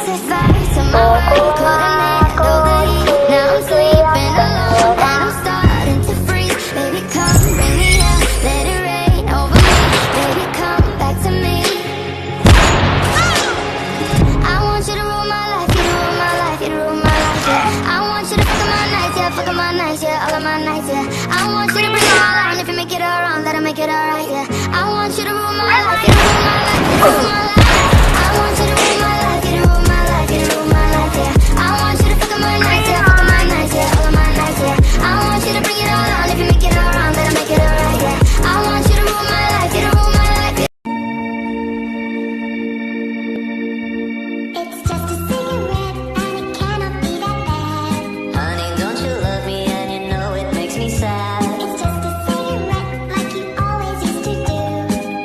set fire to my world, couldn't handle the heat. Now I'm sleeping alone and I'm starting to freeze. Baby, come bring me up, let it rain over me. Baby, come back to me. I want you to rule my life, you to rule my life, you to rule my life, yeah. I want you to fuck up my nights, yeah, fuck up my nights, yeah, all of my nights, yeah. I want you to bring it all on, if you make it all wrong, that'll make it alright, yeah. I want you to rule my life, you to rule my life, you to rule my life. I want you to rule my life, you to rule my life, you to rule my life, yeah. I want you to fuck up my nights, yeah, fuck up my nights, yeah, all of my nights, yeah. I want you to bring it all on, if you make it all wrong, that'll make it alright, yeah. I want you to rule my life, you to rule my life, yeah. It's just a cigarette and it cannot be that bad. Honey, don't you love me and you know it makes me sad. It's just a cigarette like you always used to do.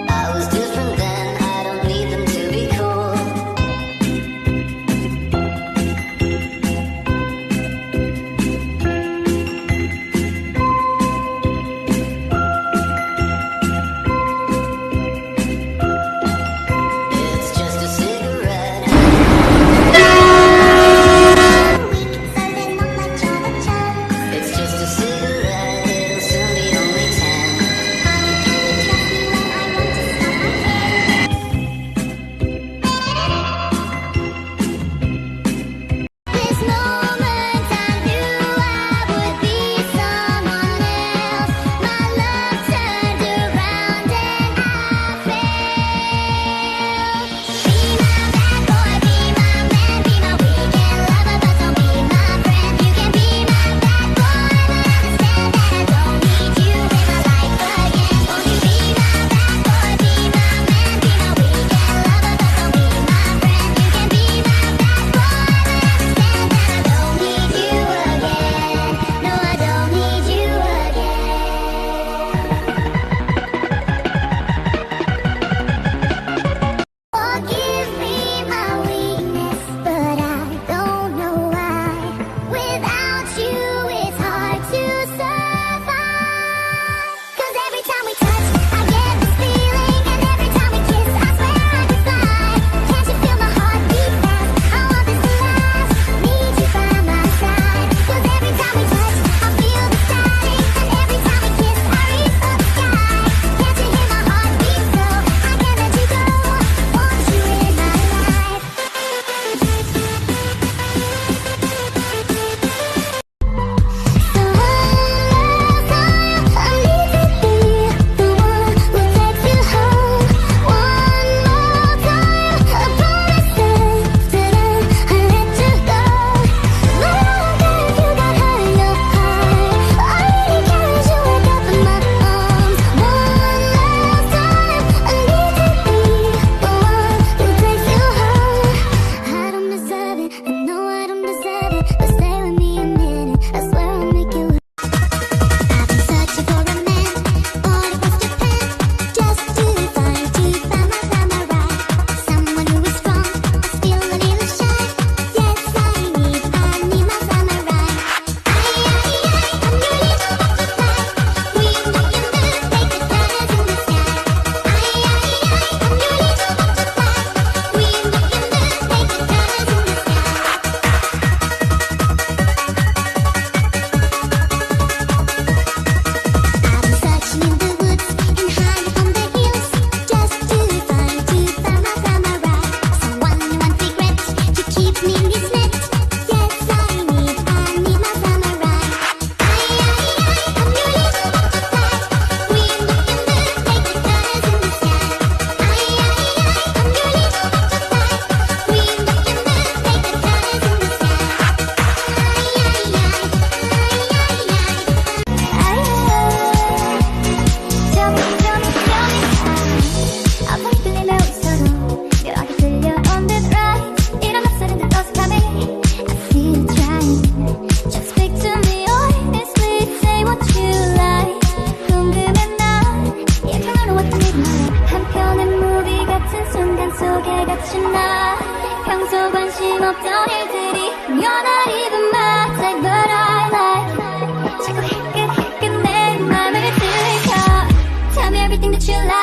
I was different then, I don't need them to be cool. It's just a cigarette. Weak, so there's not much of a chance. It's just a cigarette, it'll soon be only 10. Honey, can you trust me when I want to stop my head? This moment I knew I would be someone else. My love turned around and I failed. Be my bad boy, be my man, be my weekend lover, but don't be my friend. You can be my bad boy, but understand that I don't need you in my life again. Won't you be my bad boy, be my man, be my weekend lover, but don't be my friend. You can be my bad boy, but understand that I don't need you again. No, I don't need you again. Forgive me my weakness, but I don't know why. Without you, it's hard to survive. 'Cause every time we touch, I get this feeling, and every time we kiss, I swear I could fly. Can't you feel my heart beat fast? I want this to last. Need you by my side. 'Cause every time we touch, I feel the static, and every time we kiss, I reach for the sky. Can't you hear my heart beat so? I can't let you go. Want you in my life. So one last time, I need to be the one who takes you home. One more time, I promise that I let you go. But I don't care if you got high or high. I really care as you wake up in my arms. One last time, I need to be the one who takes you home. I don't deserve it, I know I don't deserve it, but stay with me a minute, I swear I'll make you. I've been searching for a man all across Japan, just to find my right. Someone who is strong, but still a little shy. Yes, I need my samurai. I'm your little butterfly. We look in the take the colors in the sky. I'm your little butterfly. We look in the take the colors in the sky. I've been searching in the woods and high on the hills, just to find my samurai. Someone who won't regret to keep me in his net. Yes, I need my samurai. I'm your little butterfly. We look in the take the colors in the sky. I'm your little butterfly. We look in the take the colors in the sky. 아픔 끌리며 웃어도 묘하게 들려 on the right. 이런 목소리는 어색함에 I see you trying. Just speak to me honestly, say what you like. 궁금해 난 약간 어려웠던 일이 많아. 한편의 무비 같은 순간 속에 갇힌 나. 평소 관심 없던 일들이 연한 even my type, but I like. 자꾸 힐끗힐끗 내 맘을 들이켜. Tell me everything that you like.